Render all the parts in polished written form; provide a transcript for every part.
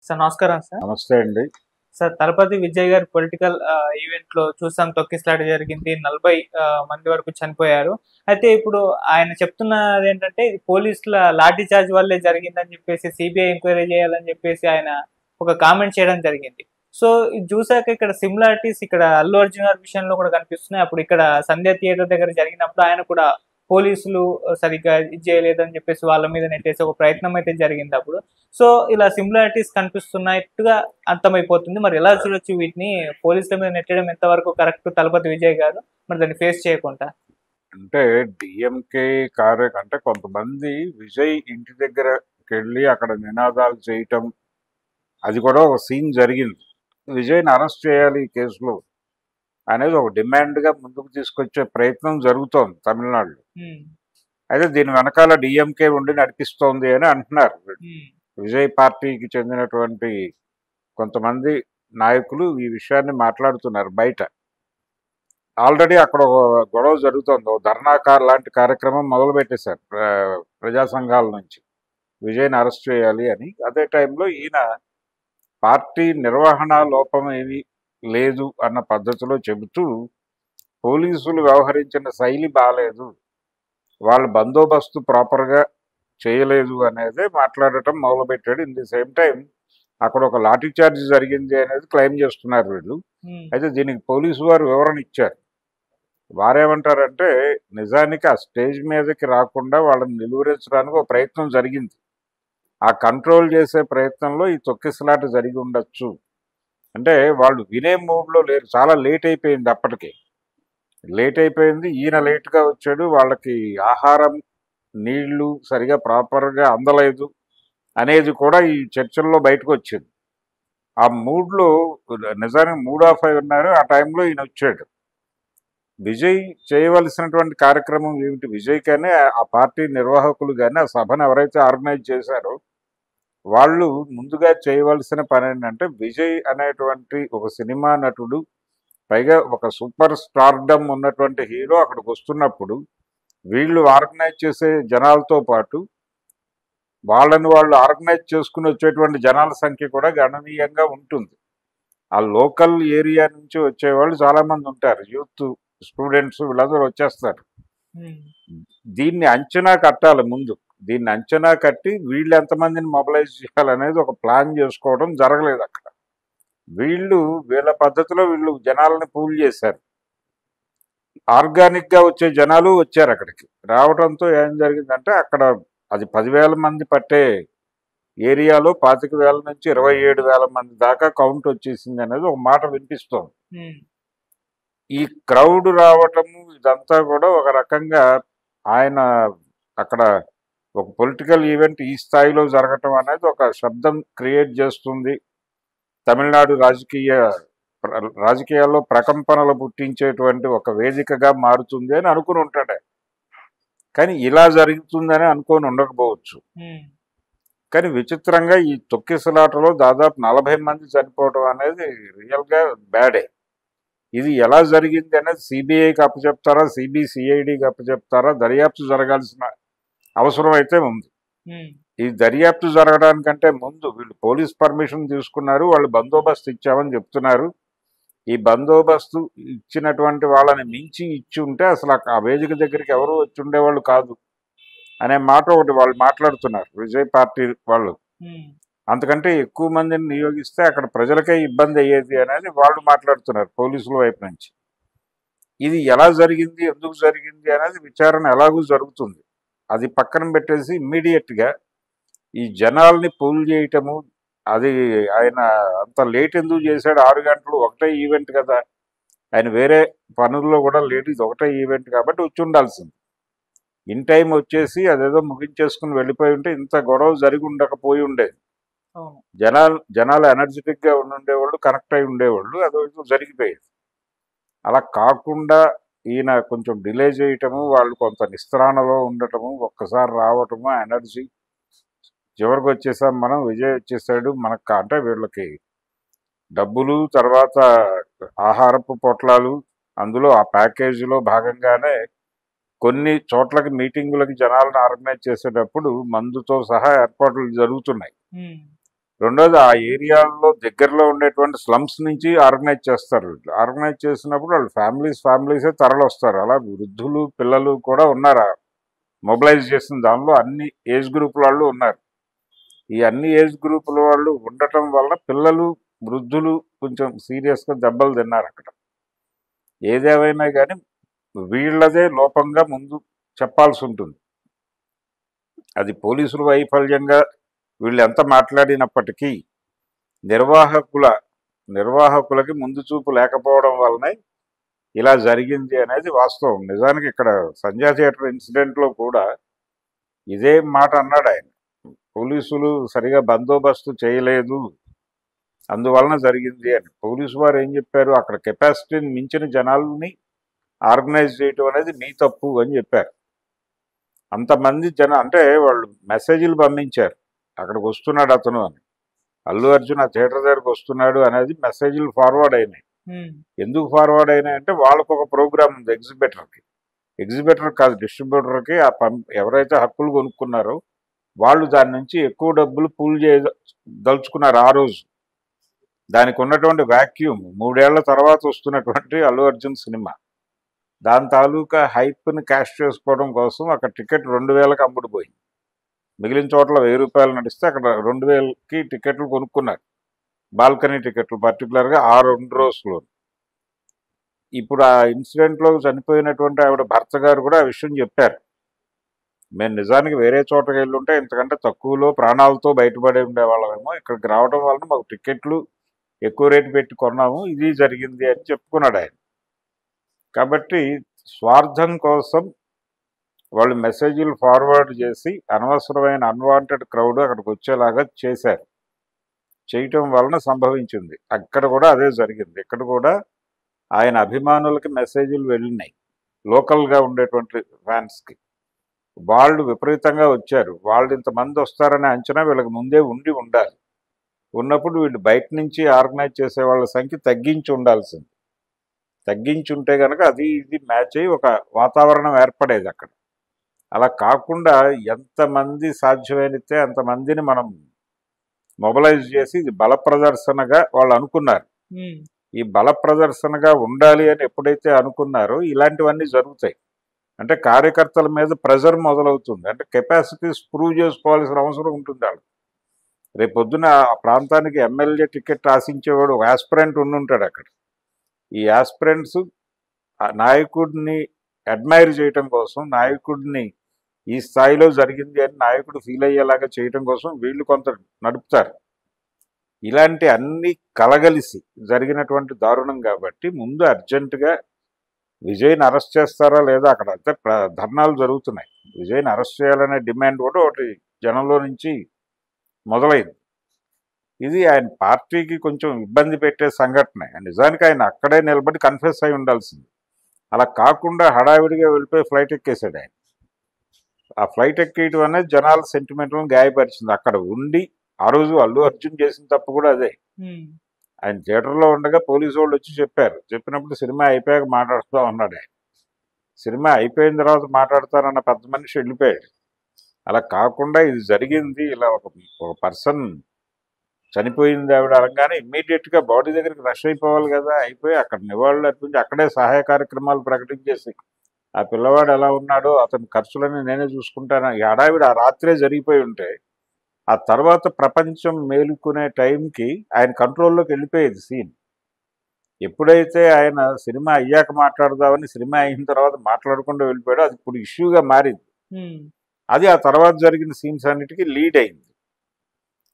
Sir నమస్కారం sir. నమస్తే అండి. సార్ తలపతి విజయ్ గారి పొలిటికల్ ఈవెంట్‌లో చూసాం తొక్కిసలాట జరిగింది. 40 మంది వరకు చనిపోయారు. అయితే ఇప్పుడు ఆయన చెప్తున్నదేంటంటే ఇది పోలీసుల లాఠీ చార్జ్ వల్లే జరిగిందని చెప్పేసి సీబీఐ ఎంక్వైరీ చేయాలని చెప్పేసి ఆయన ఒక కామెంట్ చేయడం జరిగింది. సో ఇది చూసాక ఇక్కడ సిమిలారిటీస్ ఇక్కడ అల్లు అర్జున్ గారి విషయంలో కూడా కనిపిస్తున్నాయి. అప్పుడు ఇక్కడ సంధ్య థియేటర్ దగ్గర జరిగినప్పుడు ఆయన కూడా పోలీసులు సరిగ్గా ఇది చేయలేదని చెప్పేసి వాళ్ళ మీద నెట్టేసే ఒక ప్రయత్నం అయితే జరిగింది అప్పుడు. సో ఇలా సిమిలారిటీస్ కనిపిస్తున్నట్టుగా అర్థమైపోతుంది. మరి ఎలా చూడొచ్చు వీటిని? పోలీసుల మీద నెట్టడం ఎంతవరకు కరెక్ట్ తలపతి విజయ్ గారు? మరి దాన్ని ఫేస్ చేయకుండా. అంటే డీఎంకే అంటే కొంతమంది విజయ్ ఇంటి దగ్గరకెళ్ళి అక్కడ నినాదాలు చేయటం, అది కూడా ఒక సీన్ జరిగింది. విజయ్‌ని అరెస్ట్ చేయాలి ఈ కేసులో అనేది ఒక డిమాండ్‌గా ముందుకు తీసుకొచ్చే ప్రయత్నం జరుగుతోంది తమిళనాడులో. హ్మ్. అయితే దీని వెనకాల డీఎంకే ఉండి నడిపిస్తోంది అని అంటున్నారు. హ్మ్. విజయ్ పార్టీకి చెందినటువంటి కొంతమంది నాయకులు ఈ విషయాన్ని మాట్లాడుతున్నారు బయట. ఆల్రెడీ అక్కడ ఒక గొడవ జరుగుతోంది. ఓ ధర్నా లాంటి కార్యక్రమం మొదలుపెట్టేశారు ప్రజా సంఘాల నుంచి. విజయ్‌ని అరెస్ట్ చేయాలి అని. అదే టైంలో ఈయన పార్టీ నిర్వహణ లోపం ఏమీ లేదు అన్న పద్ధతిలో చెబుతూ పోలీసులు వ్యవహరించిన శైలి బాలేదు, వాళ్ళ బందోబస్తు ప్రాపర్‌గా చేయలేదు అనేదే మాట్లాడటం మొదలుపెట్టాడు. ఇన్ ది సేమ్ టైం అక్కడ ఒక లాఠీ చార్జ్ జరిగింది అనేది క్లెయిమ్ చేస్తున్నారు వీళ్ళు. హ్మ్. అయితే దీనికి పోలీసు వారు వివరణ ఇచ్చారు. వారేమంటారంటే నిజానికి ఆ స్టేజ్ మీదకి రాకుండా వాళ్ళని నిలువరించడానికి ఒక ప్రయత్నం జరిగింది. ఆ కంట్రోల్ చేసే ప్రయత్నంలో ఈ తొక్కిసలాట జరిగి ఉండొచ్చు. అంటే వాళ్ళు వినే మూడ్‌లో లేరు. చాలా లేట్ అయిపోయింది అప్పటికే. లేట్ అయిపోయింది. ఈయన లేట్‌గా వచ్చాడు. వాళ్ళకి ఆహారం, నీళ్లు సరిగా ప్రాపర్‌గా అందలేదు అనేది కూడా ఈ చర్చల్లో బయటకొచ్చింది. ఆ మూడ్‌లో నిజానికి మూడ్ ఆఫ్ అయి ఉన్నారు. ఆ టైంలో ఈయనొచ్చాడు. విజయ్ చేయవలసినటువంటి కార్యక్రమం ఏమిటి? విజయ్ కానీ ఆ పార్టీ నిర్వాహకులు కానీ ఆ సభను ఎవరైతే ఆర్గనైజ్ చేశారో వాళ్ళు ముందుగా చేయవలసిన పని ఏంటంటే విజయ్ అనేటువంటి ఒక సినిమా నటుడు, పైగా ఒక సూపర్ స్టార్డమ్ ఉన్నటువంటి హీరో అక్కడికి వస్తున్నప్పుడు వీళ్ళు ఆర్గనైజ్ చేసే జనాలతో పాటు వాళ్ళని వాళ్ళు ఆర్గనైజ్ చేసుకుని వచ్చేటువంటి జనాల సంఖ్య కూడా గణనీయంగా ఉంటుంది. ఆ లోకల్ ఏరియా నుంచి వచ్చేవాళ్ళు చాలామంది ఉంటారు. యూత్, స్టూడెంట్స్ వీళ్ళందరూ వచ్చేస్తారు. హ్మ్. దీన్ని అంచనా కట్టాలి ముందు. దీన్ని అంచనా కట్టి వీళ్ళు ఎంతమందిని మొబలైజ్ చేయాలనేది ఒక ప్లాన్ చేసుకోవడం జరగలేదు అక్కడ. వీళ్ళ పద్ధతిలో వీళ్ళు జనాలని పూల్ చేశారు. ఆర్గానిక్‌గా వచ్చే జనాలు వచ్చారు అక్కడికి. రావడంతో ఏం జరిగిందంటే అక్కడ అది 10,000 మంది పట్టే ఏరియాలో 25,000 నుంచి 27,000 మంది దాకా కౌంట్ వచ్చేసింది అనేది ఒక మాట వినిపిస్తోంది. హ్మ్. ఈ క్రౌడ్ రావటము ఇదంతా కూడా ఒక రకంగా ఆయన అక్కడ ఒక పొలిటికల్ ఈవెంట్ ఈ స్థాయిలో జరగటం అనేది ఒక శబ్దం క్రియేట్ చేస్తుంది. తమిళనాడు రాజకీయాల్లో ప్రకంపనలు పుట్టించేటువంటి ఒక వేదికగా మారుతుంది అని అనుకుని ఉంటాడు ఆయన. కానీ ఇలా జరుగుతుందని అనుకోని ఉండకపోవచ్చు. హ్మ్. కానీ విచిత్రంగా ఈ తొక్కిసలాటలో దాదాపు 40 మంది చనిపోవడం అనేది రియల్‌గా బ్యాడే. ఇది ఎలా జరిగింది అనేది సిబిఐకి అప్పచెప్తారా, సిబిసిఐడికి అప్పచెప్తారా, దర్యాప్తు జరగాల్సిన అవసరం అయితే ఉంది. హ్మ్. ఈ దర్యాప్తు జరగడానికంటే ముందు వీళ్ళు పోలీస్ పర్మిషన్ తీసుకున్నారు. వాళ్ళు బందోబస్తు ఇచ్చామని చెప్తున్నారు. ఈ బందోబస్తు ఇచ్చినటువంటి వాళ్ళని మించి ఇచ్చి ఉంటే అసలు ఆ వేదిక దగ్గరికి ఎవరు వచ్చి ఉండేవాళ్ళు కాదు అనే మాట ఒకటి వాళ్ళు మాట్లాడుతున్నారు విజయ్ పార్టీ వాళ్ళు. హ్మ్. అంతకంటే ఎక్కువ మందిని నియోగిస్తే అక్కడ ప్రజలకే ఇబ్బంది అయ్యేది అనేది వాళ్ళు మాట్లాడుతున్నారు పోలీసుల వైపు నుంచి. ఇది ఎలా జరిగింది, ఎందుకు జరిగింది అనేది విచారణ ఎలాగూ జరుగుతుంది. అది పక్కన పెట్టేసి ఇమ్మీడియట్‌గా ఈ జనాల్ని పూల్ చేయటము, అది ఆయన అంత లేట్ ఎందుకు చేశాడు? 6 గంటలు ఒకటే ఈవెంట్ కదా! ఆయన వేరే పనుల్లో కూడా లేట్, ఇది ఒకటే ఈవెంట్ కాబట్టి వచ్చి ఉండాల్సింది. ఇన్ టైం వచ్చేసి అదేదో ముగించేసుకుని వెళ్ళిపోయి ఉంటే ఇంత గొడవ జరిగి ఉండకపోయి ఉండేది. అవును. జనాలు ఎనర్జెటిక్‌గా ఉండుండేవాళ్ళు, కనెక్ట్ అయి ఉండేవాళ్ళు. అదేదో జరిగిపోయేది. అలా కాకుండా ఈయన కొంచెం డిలే చేయటము, వాళ్ళు కొంత నిస్త్రాణలో ఉండటము, ఒక్కసారి రావటము, ఆ ఎనర్జీ చివరికి వచ్చేసాం మనం, విజయ్ వచ్చేసాడు మనకు అంటే వీళ్ళకి డబ్బులు, తర్వాత ఆహారపు పొట్లాలు, అందులో ఆ ప్యాకేజీలో భాగంగానే కొన్ని చోట్లకి మీటింగులకి జనాలను ఆర్గనైజ్ చేసేటప్పుడు మందుతో సహా ఏర్పాట్లు జరుగుతున్నాయి. హ్మ్. రెండోది ఆ ఏరియాలో దగ్గరలో ఉండేటువంటి స్లమ్స్ నుంచి ఆర్గనైజ్ చేస్తారు. ఆర్గనైజ్ చేసినప్పుడు వాళ్ళు ఫ్యామిలీసే తరలొస్తారు. అలా వృద్ధులు పిల్లలు కూడా ఉన్నారు. మొబిలైజ్ చేసిన దానిలో అన్ని ఏజ్ గ్రూపుల వాళ్ళు ఉన్నారు. ఈ అన్ని ఏజ్ గ్రూపుల వాళ్ళు ఉండటం వలన పిల్లలు వృద్ధులు కొంచెం సీరియస్గా దెబ్బలు తిన్నారు అక్కడ. ఏదేమైనా కానీ వీళ్ళదే లోపంగా ముందు చెప్పాల్సి ఉంటుంది. అది పోలీసుల వైఫల్యంగా వీళ్ళు ఎంత మాట్లాడినప్పటికీ నిర్వాహకులకి ముందు చూపు లేకపోవడం వల్లనే ఇలా జరిగింది అనేది వాస్తవం. నిజానికి ఇక్కడ సంధ్యా థియేటర్ ఇన్సిడెంట్లో కూడా ఇదే మాట అన్నాడు ఆయన. పోలీసులు సరిగా బందోబస్తు చేయలేదు, అందువలన జరిగింది అని. పోలీసు వారు ఏం చెప్పారు, అక్కడ కెపాసిటీని మించిన జనాల్ని ఆర్గనైజ్ చేయటం అనేది మీ తప్పు అని చెప్పారు. అంతమంది అంటే వాళ్ళు మెసేజ్లు పంపించారు, అక్కడికి వస్తున్నాడు అతను అని, అల్లు అర్జున్ ఆ థియేటర్ దగ్గరకు వస్తున్నాడు అనేది మెసేజ్లు ఫార్వర్డ్ అయినాయి. ఎందుకు ఫార్వర్డ్ అయినాయి అంటే వాళ్ళకు ఒక ప్రోగ్రామ్ ఉంది ఎగ్జిబిటర్ కాదు, డిస్ట్రిబ్యూటర్కి ఎవరైతే హక్కులు కొనుక్కున్నారో వాళ్ళు దాని నుంచి ఎక్కువ డబ్బులు పూల్ దలుచుకున్నారు ఆ రోజు. దానికి ఉన్నటువంటి వ్యాక్యూమ్ 3 ఏళ్ల తర్వాత వస్తున్నటువంటి అల్లు అర్జున్ సినిమా, దాని తాలూకా హైప్ని క్యాష్ చేసుకోవడం కోసం అక్కడ టికెట్ 2000కి అమ్ముడుపోయింది. మిగిలిన చోట్ల 1000 రూపాయలు నడిస్తే అక్కడ 2000కి టికెట్లు కొనుక్కున్నారు, బాల్కనీ టికెట్లు పర్టికులర్గా ఆ 2 రోజుల్లో. ఇప్పుడు ఆ ఇన్సిడెంట్లో చనిపోయినటువంటి ఆవిడ భర్త గారు కూడా ఆ విషయం చెప్పారు. మేము నిజానికి వేరే చోటకి వెళ్ళుంటే ఇంతకంటే తక్కువలో ప్రాణాలతో బయటపడి ఉండేవాళ్ళమేమో, ఇక్కడికి రావడం వలన మాకు టికెట్లు ఎక్కువ రేటు పెట్టి కొన్నాము, ఇది జరిగింది అని చెప్పుకున్నాడు ఆయన. కాబట్టి స్వార్థం కోసం వాళ్ళు మెసేజ్లు ఫార్వర్డ్ చేసి అనవసరమైన అన్వాంటెడ్ క్రౌడ్ అక్కడికి వచ్చేలాగా చేశారు. చేయటం వలన సంభవించింది. అక్కడ కూడా అదే జరిగింది. ఇక్కడ కూడా ఆయన అభిమానులకి మెసేజ్లు వెళ్ళినాయి, లోకల్గా ఉండేటువంటి ఫ్యాన్స్కి. వాళ్ళు విపరీతంగా వచ్చారు. వాళ్ళు ఇంతమంది వస్తారనే అంచనా వీళ్ళకి ముందే ఉండాలి. ఉన్నప్పుడు వీళ్ళు బయట నుంచి ఆర్గనైజ్ చేసే వాళ్ళ సంఖ్య తగ్గించి ఉండాల్సింది. తగ్గించి ఉంటే కనుక అది ఇది మ్యాచ్ అయ్యి ఒక వాతావరణం ఏర్పడేది అక్కడ. అలా కాకుండా ఎంతమంది సాధ్యమైతే అంతమందిని మనం మొబిలైజ్ చేసి ఇది బల ప్రదర్శనగా వాళ్ళు అనుకున్నారు. ఈ బల ప్రదర్శనగా ఉండాలి అని ఎప్పుడైతే అనుకున్నారో ఇలాంటివన్నీ జరుగుతాయి. అంటే కార్యకర్తల మీద ప్రెజర్ మొదలవుతుంది. అంటే కెపాసిటీస్ ప్రూవ్ చేసుకోవాల్సిన అవసరం ఉంటుంది వాళ్ళు. రేపొద్దున ఆ ప్రాంతానికి ఎమ్మెల్యే టికెట్ ఆశించేవాడు ఒక యాస్పిరెంట్ ఉండుంటాడు అక్కడ. ఈ యాస్పిరెంట్స్ నాయకుడిని అడ్మైర్ చేయటం కోసం, నాయకుడిని ఈ స్థాయిలో జరిగింది అని నాయకుడు ఫీల్ అయ్యేలాగా చేయటం కోసం వీళ్ళు కొంత నడుపుతారు. ఇలాంటి అన్ని కలగలిసి జరిగినటువంటి దారుణం కాబట్టి ముందు అర్జెంటుగా విజయ్ని అరెస్ట్ చేస్తారా లేదా, అక్కడ అంతే ధర్నాలు జరుగుతున్నాయి. విజయ్ని అరెస్ట్ చేయాలనే డిమాండ్ కూడా ఒకటి జనంలో నుంచి మొదలైంది. ఇది ఆయన పార్టీకి కొంచెం ఇబ్బంది పెట్టే సంఘటన. నిజానికి ఆయన అక్కడే నిలబడి కన్ఫెస్ అయి ఉండాల్సింది. అలా కాకుండా హడావిడిగా వెళ్ళిపోయి ఫ్లైట్ ఎక్కేసాడు ఆయన. ఆ ఫ్లైట్ ఎక్కేయటం అనేది జనాల సెంటిమెంట్లను గాయపరిచింది. అక్కడ ఉండి ఆ రోజు అల్లు అర్జున్ చేసిన తప్పు కూడా అదే. ఆయన థియేటర్లో ఉండగా పోలీసు వాళ్ళు వచ్చి చెప్పినప్పుడు సినిమా అయిపోయాక మాట్లాడుతూ ఉన్నాడు ఆయన. సినిమా అయిపోయిన తర్వాత మాట్లాడతారన్న పెద్ద మనిషి వెళ్ళిపోయాడు. అలా కాకుండా ఇది జరిగింది, ఇలా ఒక పర్సన్ చనిపోయింది ఆవిడ అనగానే ఇమ్మీడియట్గా బాడీ దగ్గరికి రష్ అయిపోవాలి కదా. అయిపోయి అక్కడ నివాళులు అర్పించి అక్కడే సహాయ కార్యక్రమాలు ప్రకటించేసి ఆ పిల్లవాడు ఎలా ఉన్నాడో అతని ఖర్చులన్నీ నేనే చూసుకుంటాను ఈ హడావిడి ఆ రాత్రే జరిగిపోయి ఉంటే ఆ తర్వాత ప్రపంచం మేలుకునే టైంకి ఆయన కంట్రోల్లోకి వెళ్ళిపోయేది సీన్. ఎప్పుడైతే ఆయన సినిమా అయ్యాక మాట్లాడదామని సినిమా అయిన తర్వాత మాట్లాడకుండా వెళ్ళిపోయాడో అది ఇప్పుడు ఇష్యూగా మారింది. అది ఆ తర్వాత జరిగిన సీన్స్ అన్నిటికీ లీడ్ అయింది.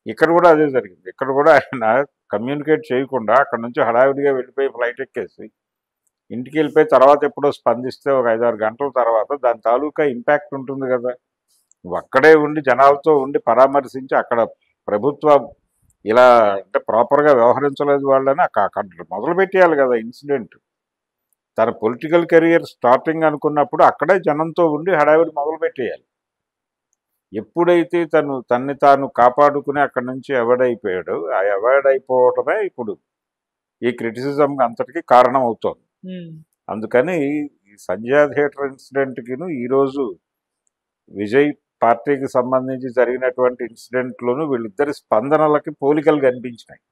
ఇక్కడ కూడా అదే జరిగింది. ఇక్కడ కూడా ఆయన కమ్యూనికేట్ చేయకుండా అక్కడ నుంచి హడావిడిగా వెళ్ళిపోయి ఫ్లైట్ ఎక్కేసి ఇంటికి వెళ్ళిపోయి తర్వాత ఎప్పుడో స్పందిస్తే ఒక 5-6 గంటల తర్వాత దాని తాలూకా ఇంపాక్ట్ ఉంటుంది కదా. నువ్వు అక్కడే ఉండి జనాలతో ఉండి పరామర్శించి అక్కడ ప్రభుత్వం ఇలా అంటే ప్రాపర్గా వ్యవహరించలేదు వాళ్ళని అక్కడ మొదలు పెట్టేయాలి కదా ఇన్సిడెంట్. తన పొలిటికల్ కెరియర్ స్టార్టింగ్ అనుకున్నప్పుడు అక్కడే జనంతో ఉండి హడావిడి మొదలు పెట్టేయాలి. ఎప్పుడైతే తన్ని తాను కాపాడుకుని అక్కడి నుంచి అవాయిడ్ అయిపోయాడో ఆ అవాయిడ్ అయిపోవటమే ఇప్పుడు ఈ క్రిటిసిజం అంతటికి కారణం అవుతోంది. అందుకని ఈ సంధ్యా థియేటర్ ఇన్సిడెంట్కిను ఈరోజు విజయ్ పార్టీకి సంబంధించి జరిగినటువంటి ఇన్సిడెంట్లోనూ వీళ్ళిద్దరి స్పందనలకి పోలికలు కనిపించినాయి.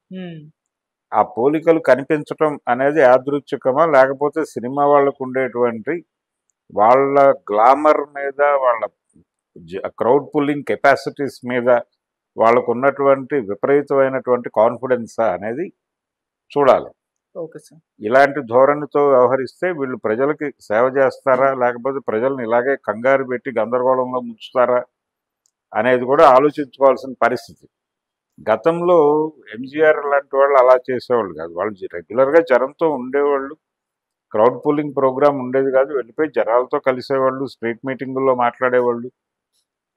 ఆ పోలికలు కనిపించటం అనేది యాదృచ్ఛికమా, లేకపోతే సినిమా వాళ్ళకు ఉండేటువంటి వాళ్ళ గ్లామర్ మీద, వాళ్ళ క్రౌడ్ పుల్లింగ్ కెపాసిటీస్ మీద వాళ్ళకు ఉన్నటువంటి విపరీతమైనటువంటి కాన్ఫిడెన్సా అనేది చూడాలి. Okay sir. ఇలాంటి ధోరణితో వ్యవహరిస్తే వీళ్ళు ప్రజలకి సేవ చేస్తారా, లేకపోతే ప్రజలను ఇలాగే కంగారు పెట్టి గందరగోళంలో ముంచుతారా అనేది కూడా ఆలోచించుకోవాల్సిన పరిస్థితి. గతంలో ఎంజీఆర్ లాంటి వాళ్ళు అలా చేసేవాళ్ళు కాదు. వాళ్ళు రెగ్యులర్గా జనంతో ఉండేవాళ్ళు. క్రౌడ్ పూలింగ్ ప్రోగ్రామ్ ఉండేది కాదు. వెళ్ళిపోయి జనాలతో కలిసేవాళ్ళు, స్ట్రీట్ మీటింగుల్లో మాట్లాడేవాళ్ళు.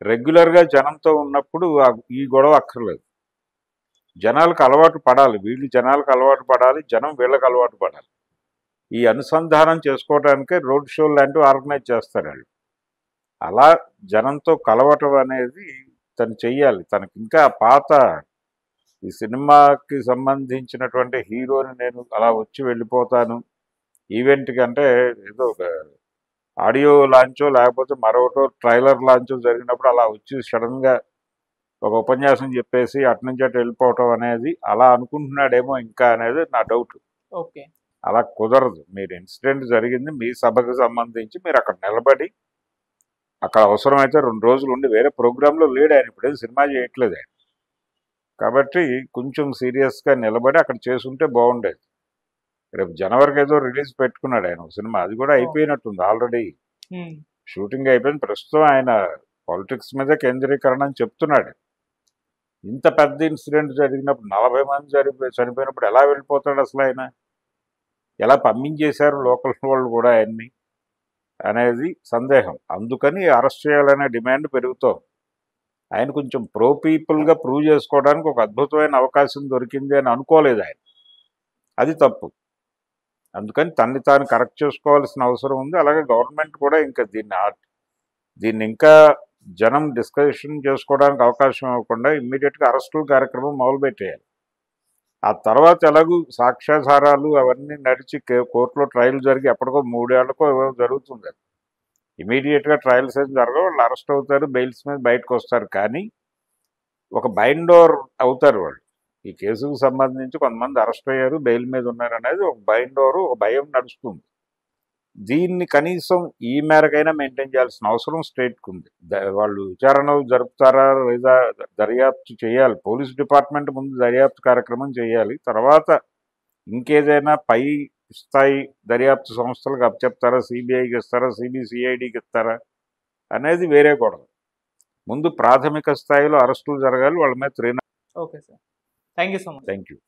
రెగ్యులర్గా జనంతో ఉన్నప్పుడు ఈ గొడవ అక్కర్లేదు. జనాలకు అలవాటు పడాలి, వీళ్ళు జనాలకు అలవాటు పడాలి, జనం వీళ్ళకి అలవాటు పడాలి. ఈ అనుసంధానం చేసుకోవడానికే రోడ్ షోలు లాంటివి ఆర్గనైజ్ చేస్తారు వాళ్ళు. అలా జనంతో కలవటం అనేది తను చెయ్యాలి. తనకి ఇంకా పాత ఈ సినిమాకి సంబంధించినటువంటి హీరోని నేను అలా వచ్చి వెళ్ళిపోతాను ఈవెంట్కి అంటే, ఏదో ఒక ఆడియో లాంచో లేకపోతే మరొకటో ట్రైలర్ లాంచో జరిగినప్పుడు అలా వచ్చి సడన్గా ఒక ఉపన్యాసం చెప్పేసి అటు వెళ్ళిపోవటం అనేది అలా అనుకుంటున్నాడేమో ఇంకా అనేది నా డౌట్. ఓకే. అలా కుదరదు. మీరు ఇన్సిడెంట్ జరిగింది మీ సభకు సంబంధించి, మీరు అక్కడ నిలబడి అక్కడ అవసరమైతే 2 రోజులు ఉండి, వేరే ప్రోగ్రాంలో లేడు ఆయన, ఇప్పుడేం సినిమా చేయట్లేదు ఆయన. కాబట్టి కొంచెం సీరియస్గా నిలబడి అక్కడ చేసుంటే బాగుండేది. రేపు జనవరికి ఏదో రిలీజ్ పెట్టుకున్నాడు ఆయన సినిమా, అది కూడా అయిపోయినట్టుంది ఆల్రెడీ. షూటింగ్ అయిపోయింది. ప్రస్తుతం ఆయన పాలిటిక్స్ మీద కేంద్రీకరణ అని చెప్తున్నాడు. ఇంత పెద్ద ఇన్సిడెంట్ జరిగినప్పుడు 40 మంది చనిపోయినప్పుడు ఎలా వెళ్ళిపోతాడు అసలు ఆయన? ఎలా పంపించేశారు లోకల్ వాళ్ళు కూడా ఆయన్ని అనేది సందేహం. అందుకని అరెస్ట్ చేయాలనే డిమాండ్ పెరుగుతోంది. ఆయన కొంచెం ప్రో పీపుల్గా ప్రూవ్ చేసుకోవడానికి ఒక అద్భుతమైన అవకాశం దొరికింది అని అనుకోలేదు ఆయన. అది తప్పు. అందుకని తన్ని తాను కరెక్ట్ చేసుకోవాల్సిన అవసరం ఉంది. అలాగే గవర్నమెంట్ కూడా ఇంకా దీన్ని ఇంకా జనం డిస్కషన్ చేసుకోవడానికి అవకాశం ఇవ్వకుండా ఇమ్మీడియట్గా అరెస్టుల కార్యక్రమం మొదలుపెట్టేయాలి. ఆ తర్వాత ఎలాగూ సాక్ష్యాధారాలు అవన్నీ నడిచి కోర్టులో ట్రయల్ జరిగి ఎప్పటికో 3 ఏళ్లకో జరుగుతుంది. ఇమీడియట్గా ట్రయల్స్ ఏం జరగవు, వాళ్ళు అరెస్ట్ అవుతారు, బెయిల్స్ మీద బయటకు వస్తారు. కానీ ఒక బైండోర్ అవుతారు వాళ్ళు. ఈ కేసుకు సంబంధించి కొంతమంది అరెస్ట్ అయ్యారు, బెయిల్ మీద ఉన్నారు అనేది ఒక బైండోరు, ఒక భయం నడుస్తుంది. దీన్ని కనీసం ఈ మేరకైనా మెయింటైన్ చేయాల్సిన అవసరం స్టేట్కి ఉంది. వాళ్ళు విచారణలు జరుపుతారా లేదా దర్యాప్తు చేయాలి. పోలీస్ డిపార్ట్మెంట్ ముందు దర్యాప్తు కార్యక్రమం చేయాలి. తర్వాత ఇంకేదైనా పై స్థాయి దర్యాప్తు సంస్థలకు అప్పచెప్తారా, సిబిఐకి ఇస్తారా, సిబిసిఐడికి ఇస్తారా అనేది వేరే గొడవ. ముందు ప్రాథమిక స్థాయిలో అరెస్టులు జరగాలి, వాళ్ళ మీద okay sir. Thank you so much. Thank you.